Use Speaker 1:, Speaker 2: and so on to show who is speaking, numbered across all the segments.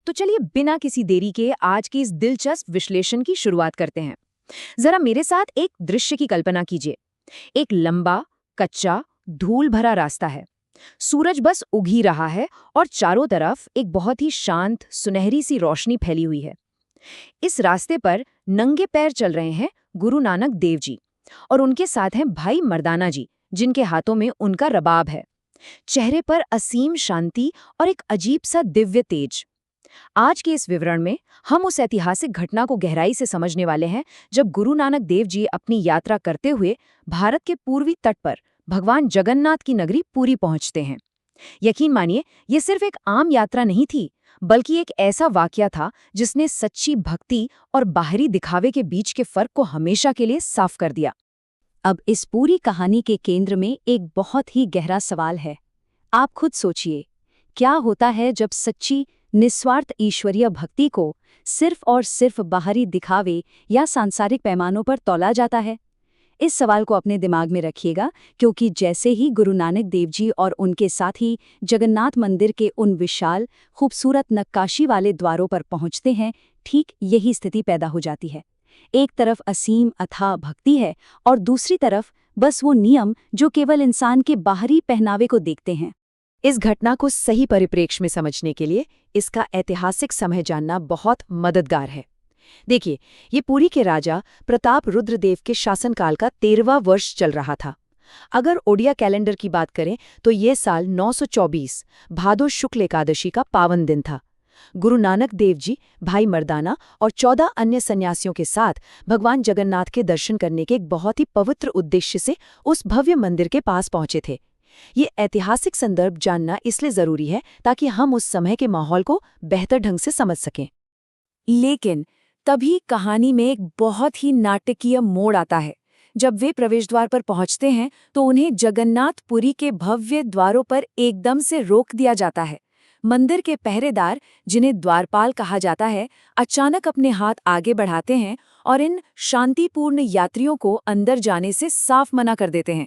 Speaker 1: तो चलिए बिना किसी देरी के आज की इस दिलचस्प विश्लेषण की शुरुआत करते हैं। जरा मेरे साथ एक दृश्य की कल्पना कीजिए। एक लंबा, कच्चा, धूल भरा रास्ता है। सूरज बस उग ही रहा है और चारों तरफ एक बहुत ही शांत, सुनहरी सी रोशनी फैली हुई है। इस रास्ते पर नंगे पैर चल रहे हैं गुरु नानक देव जी और उनके साथ हैं भाई मर्दाना जी, जिनके हाथों में उनका रबाब है। चेहरे पर असीम शांति और एक अजीब सा दिव्य तेज। आज के इस विवरण में हम उस ऐतिहासिक घटना को गहराई से समझने वाले हैं जब गुरु नानक देव जी अपनी यात्रा करते हुए भारत के पूर्वी तट पर भगवान जगन्नाथ की नगरी पुरी पहुंचते हैं। यकीन मानिए, ये सिर्फ एक आम यात्रा नहीं थी, बल्कि एक ऐसा वाकया था जिसने सच्ची भक्ति और बाहरी दिखावे के बीच के फर्क को हमेशा के लिए साफ कर दिया।
Speaker 2: अब इस पूरी कहानी के केंद्र में एक बहुत ही गहरा सवाल है। आप खुद सोचिए, क्या होता है जब सच्ची निस्वार्थ ईश्वरीय भक्ति को सिर्फ और सिर्फ बाहरी दिखावे या सांसारिक पैमानों पर तौला जाता है? इस सवाल को अपने दिमाग में रखिएगा, क्योंकि जैसे ही गुरु नानक देव जी और उनके साथी जगन्नाथ मंदिर के उन विशाल, खूबसूरत नक्काशी वाले द्वारों पर पहुंचते हैं, ठीक यही स्थिति पैदा हो जाती है। एक तरफ असीम अथाह भक्ति है और दूसरी तरफ बस वो नियम जो केवल इंसान के बाहरी पहनावे को देखते हैं।
Speaker 1: इस घटना को सही परिप्रेक्ष्य में समझने के लिए इसका ऐतिहासिक समय जानना बहुत मददगार है। देखिए, ये पुरी के राजा प्रताप रुद्रदेव के शासनकाल का 13वां वर्ष चल रहा था। अगर ओडिया कैलेंडर की बात करें तो ये साल 924 भादो शुक्ल एकादशी का पावन दिन था। गुरु नानक देव जी, भाई मर्दाना और 14 अन्य सन्यासियों के साथ भगवान जगन्नाथ के दर्शन करने के एक बहुत ही पवित्र उद्देश्य से उस भव्य मंदिर के पास पहुंचे थे। ये ऐतिहासिक संदर्भ जानना इसलिए जरूरी है ताकि हम उस समय के माहौल को बेहतर ढंग से समझ सकें।
Speaker 2: लेकिन तभी कहानी में एक बहुत ही नाटकीय मोड़ आता है। जब वे प्रवेश द्वार पर पहुंचते हैं तो उन्हें जगन्नाथपुरी के भव्य द्वारों पर एकदम से रोक दिया जाता है। मंदिर के पहरेदार, जिन्हें द्वारपाल कहा जाता है, अचानक अपने हाथ आगे बढ़ाते हैं और इन शांतिपूर्ण यात्रियों को अंदर जाने से साफ मना कर देते हैं।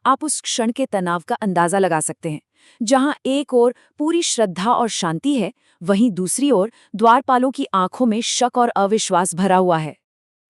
Speaker 2: आप उस क्षण के तनाव का अंदाजा लगा सकते हैं। जहां एक ओर पूरी श्रद्धा और शांति है, वहीं दूसरी ओर द्वारपालों की आंखों में शक और अविश्वास भरा हुआ है।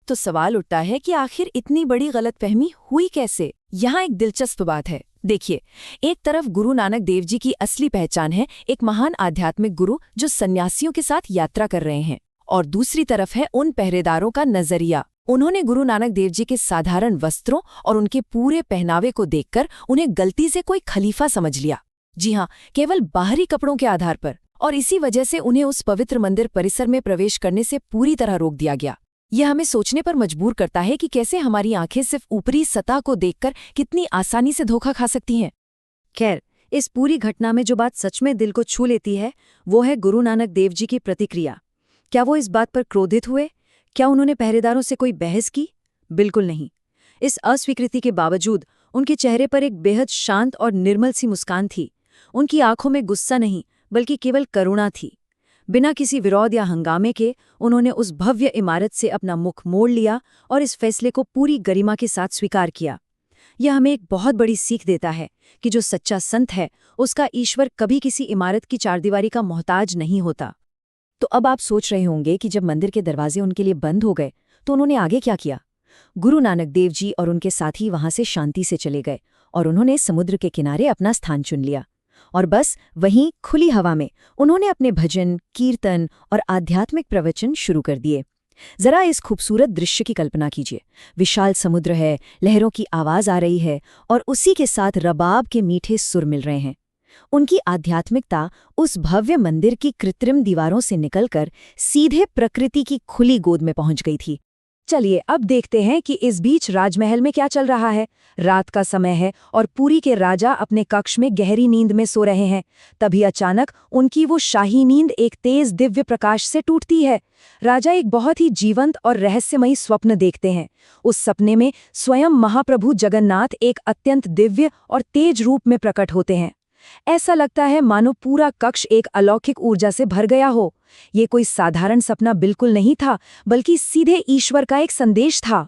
Speaker 2: तो सवाल उठता है कि आखिर इतनी बड़ी गलतफहमी हुई कैसे? यहाँ एक दिलचस्प बात है। देखिए, एक तरफ गुरु नानक देव जी की असली पहचान है, एक महान आध्यात्मिक गुरु जो सन्यासियों के साथ यात्रा कर रहे हैं, और दूसरी तरफ है उन पहरेदारों का नजरिया। उन्होंने गुरु नानक देव जी के साधारण वस्त्रों और उनके पूरे पहनावे को देखकर उन्हें गलती से कोई खलीफा समझ लिया। जी हाँ, केवल बाहरी कपड़ों के आधार पर, और इसी वजह से उन्हें उस पवित्र मंदिर परिसर में प्रवेश करने से पूरी तरह रोक दिया गया। यह हमें सोचने पर मजबूर करता है कि कैसे हमारी आंखें सिर्फ ऊपरी सतह को देखकर कितनी आसानी से धोखा खा सकती हैं।
Speaker 1: खैर, इस पूरी घटना में जो बात सच में दिल को छू लेती है, वो है गुरु नानक देव जी की प्रतिक्रिया। क्या वो इस बात पर क्रोधित हुए? क्या उन्होंने पहरेदारों से कोई बहस की? बिल्कुल नहीं। इस अस्वीकृति के बावजूद उनके चेहरे पर एक बेहद शांत और निर्मल सी मुस्कान थी। उनकी आंखों में गुस्सा नहीं, बल्कि केवल करुणा थी। बिना किसी विरोध या हंगामे के उन्होंने उस भव्य इमारत से अपना मुख मोड़ लिया और इस फैसले को पूरी गरिमा के साथ स्वीकार किया। यह हमें एक बहुत बड़ी सीख देता है कि जो सच्चा संत है, उसका ईश्वर कभी किसी इमारत की चारदीवारी का मोहताज नहीं होता। तो अब आप सोच रहे होंगे कि जब मंदिर के दरवाजे उनके लिए बंद हो गए तो उन्होंने आगे क्या किया? गुरु नानक देव जी और उनके साथी वहां से शांति से चले गए और उन्होंने समुद्र के किनारे अपना स्थान चुन लिया। और बस वहीं खुली हवा में उन्होंने अपने भजन, कीर्तन और आध्यात्मिक प्रवचन शुरू कर दिए। जरा इस खूबसूरत दृश्य की कल्पना कीजिए। विशाल समुद्र है, लहरों की आवाज आ रही है और उसी के साथ रबाब के मीठे सुर मिल रहे हैं। उनकी आध्यात्मिकता उस भव्य मंदिर की कृत्रिम दीवारों से निकलकर सीधे प्रकृति की खुली गोद में पहुंच गई थी। चलिए अब देखते हैं कि इस बीच राजमहल में क्या चल रहा है। रात का समय है और पुरी के राजा अपने कक्ष में गहरी नींद में सो रहे हैं। तभी अचानक उनकी वो शाही नींद एक तेज दिव्य प्रकाश से टूटती है। राजा एक बहुत ही जीवंत और रहस्यमयी स्वप्न देखते हैं। उस सपने में स्वयं महाप्रभु जगन्नाथ एक अत्यंत दिव्य और तेज रूप में प्रकट होते हैं। ऐसा लगता है मानो पूरा कक्ष एक अलौकिक ऊर्जा से भर गया हो। ये कोई साधारण सपना बिल्कुल नहीं था, बल्कि सीधे ईश्वर का एक संदेश था।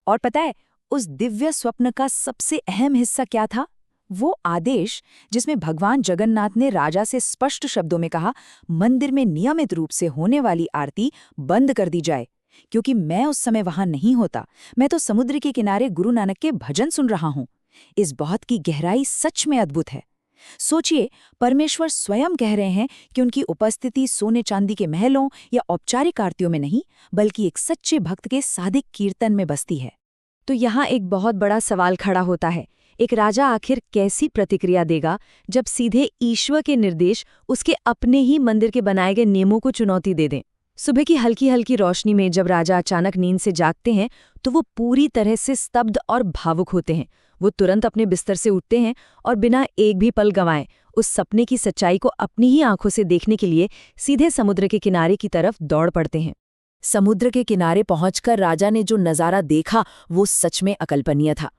Speaker 1: और पता है, उस दिव्य स्वप्न का सबसे अहम हिस्सा क्या था?
Speaker 2: वो आदेश जिसमें भगवान जगन्नाथ ने राजा से स्पष्ट शब्दों में कहा, मंदिर में नियमित रूप से होने वाली आरती बंद कर दी जाए, क्योंकि मैं उस समय वहां नहीं होता, मैं तो समुद्र के किनारे गुरु नानक के भजन सुन रहा हूं। इस बहुत की गहराई सच में अद्भुत है। सोचिए, परमेश्वर स्वयं कह रहे हैं कि उनकी उपस्थिति सोने चांदी के महलों या औपचारिक आरतियों में नहीं, बल्कि एक सच्चे भक्त के सादिक कीर्तन में बसती है।
Speaker 1: तो यहाँ एक बहुत बड़ा सवाल खड़ा होता है, एक राजा आखिर कैसी प्रतिक्रिया देगा जब सीधे ईश्वर के निर्देश उसके अपने ही मंदिर के बनाए गए नियमों को चुनौती दे दें। सुबह की हल्की हल्की रोशनी में जब राजा अचानक नींद से जागते हैं तो वो पूरी तरह से स्तब्ध और भावुक होते हैं। वो तुरंत अपने बिस्तर से उठते हैं और बिना एक भी पल गंवाए उस सपने की सच्चाई को अपनी ही आंखों से देखने के लिए सीधे समुद्र के किनारे की तरफ दौड़ पड़ते हैं।
Speaker 2: समुद्र के किनारे पहुंचकर राजा ने जो नजारा देखा वो सच में अकल्पनीय था।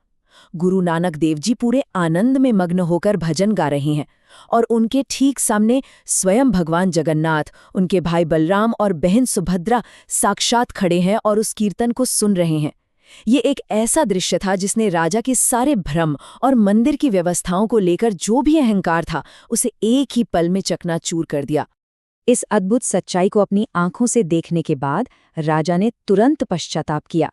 Speaker 2: गुरु नानक देव जी पूरे आनंद में मग्न होकर भजन गा रहे हैं और उनके ठीक सामने स्वयं भगवान जगन्नाथ, उनके भाई बलराम और बहन सुभद्रा साक्षात खड़े हैं और उस कीर्तन को सुन रहे हैं। ये एक ऐसा दृश्य था जिसने राजा के सारे भ्रम और मंदिर की व्यवस्थाओं को लेकर जो भी अहंकार था उसे एक ही पल में चकनाचूर कर दिया।
Speaker 1: इस अद्भुत सच्चाई को अपनी आंखों से देखने के बाद राजा ने तुरंत पश्चाताप किया।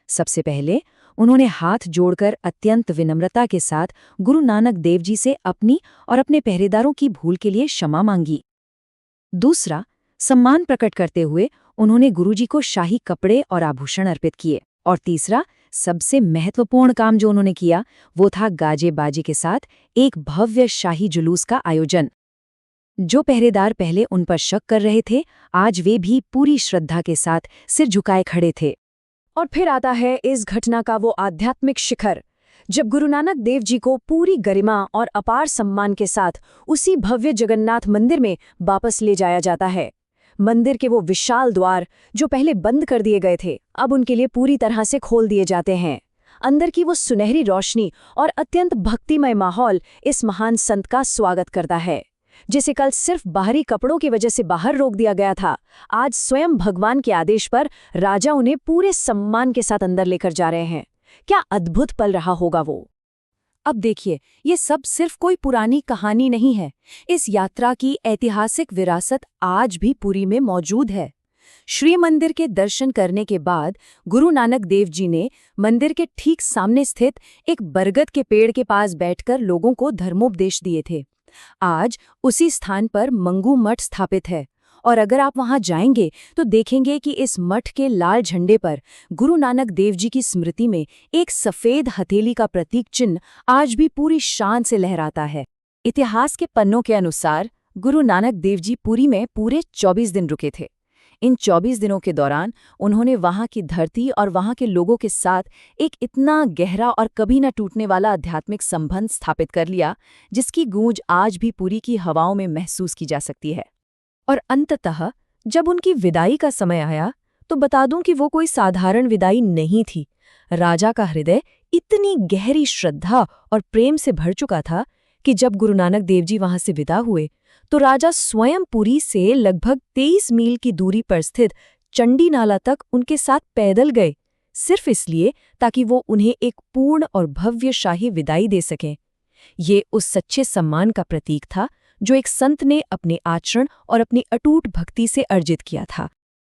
Speaker 1: सबसे पहले उन्होंने हाथ जोड़कर अत्यंत विनम्रता के साथ गुरु नानक देव जी से अपनी और अपने पहरेदारों की भूल के लिए क्षमा मांगी। दूसरा, सम्मान प्रकट करते हुए उन्होंने गुरुजी को शाही कपड़े और आभूषण अर्पित किए। और तीसरा, सबसे महत्वपूर्ण काम जो उन्होंने किया वो था गाजे बाजे के साथ एक भव्य शाही जुलूस का आयोजन। जो पहरेदार पहले उन पर शक कर रहे थे, आज वे भी पूरी श्रद्धा के साथ सिर झुकाए खड़े थे। और फिर आता है इस घटना का वो आध्यात्मिक शिखर, जब गुरु नानक देव जी को पूरी गरिमा और अपार सम्मान के साथ उसी भव्य जगन्नाथ मंदिर में वापस ले जाया जाता है। मंदिर के वो विशाल द्वार जो पहले बंद कर दिए गए थे, अब उनके लिए पूरी तरह से खोल दिए जाते हैं। अंदर की वो सुनहरी रोशनी और अत्यंत भक्तिमय माहौल इस महान संत का स्वागत करता है, जिसे कल सिर्फ बाहरी कपड़ों की वजह से बाहर रोक दिया गया था। आज स्वयं भगवान के आदेश पर राजा उन्हें पूरे सम्मान के साथ अंदर लेकर जा रहे हैं। क्या अद्भुत पल रहा होगा वो।
Speaker 2: अब देखिए, ये सब सिर्फ कोई पुरानी कहानी नहीं है। इस यात्रा की ऐतिहासिक विरासत आज भी पुरी में मौजूद है। श्री मंदिर के दर्शन करने के बाद गुरु नानक देव जी ने मंदिर के ठीक सामने स्थित एक बरगद के पेड़ के पास बैठकर लोगों को धर्मोपदेश दिए थे। आज उसी स्थान पर मंगू मठ स्थापित है और अगर आप वहां जाएंगे तो देखेंगे कि इस मठ के लाल झंडे पर गुरु नानक देव जी की स्मृति में एक सफेद हथेली का प्रतीक चिन्ह आज भी पूरी शान से लहराता है। इतिहास के पन्नों के अनुसार गुरु नानक देव जी पुरी में पूरे 24 दिन रुके थे। इन 24 दिनों के दौरान उन्होंने वहां की धरती और वहां के लोगों के साथ एक इतना गहरा और कभी न टूटने वाला आध्यात्मिक संबंध स्थापित कर लिया, जिसकी गूंज आज भी पुरी की हवाओं में महसूस की जा सकती है।
Speaker 1: और अंततः जब उनकी विदाई का समय आया तो बता दूं कि वो कोई साधारण विदाई नहीं थी। राजा का हृदय इतनी गहरी श्रद्धा और प्रेम से भर चुका था कि जब गुरु नानक देव जी वहां से विदा हुए तो राजा स्वयं पुरी से लगभग 23 मील की दूरी पर स्थित चंडी नाला तक उनके साथ पैदल गए, सिर्फ इसलिए ताकि वो उन्हें एक पूर्ण और भव्य शाही विदाई दे सकें। ये उस सच्चे सम्मान का प्रतीक था जो एक संत ने अपने आचरण और अपनी अटूट भक्ति से अर्जित किया था।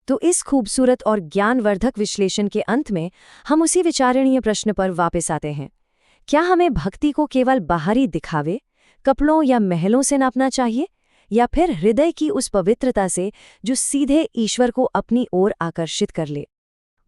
Speaker 1: तो इस खूबसूरत और ज्ञानवर्धक विश्लेषण के अंत में हम उसी विचारणीय प्रश्न पर वापस आते हैं। क्या हमें भक्ति को केवल बाहरी दिखावे, कपड़ों या महलों से नापना चाहिए, या फिर हृदय की उस पवित्रता से जो सीधे ईश्वर को अपनी ओर आकर्षित कर ले?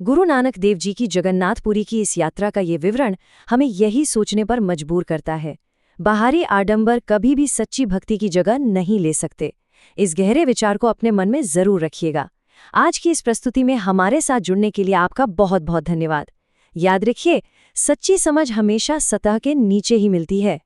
Speaker 1: गुरु नानक देव जी की जगन्नाथपुरी की इस यात्रा का ये विवरण हमें यही सोचने पर मजबूर करता है। बाहरी आडंबर कभी भी सच्ची भक्ति की जगह नहीं ले सकते। इस गहरे विचार को अपने मन में जरूर रखिएगा। आज की इस प्रस्तुति में हमारे साथ जुड़ने के लिए आपका बहुत बहुत धन्यवाद। याद रखिए, सच्ची समझ हमेशा सतह के नीचे ही मिलती है।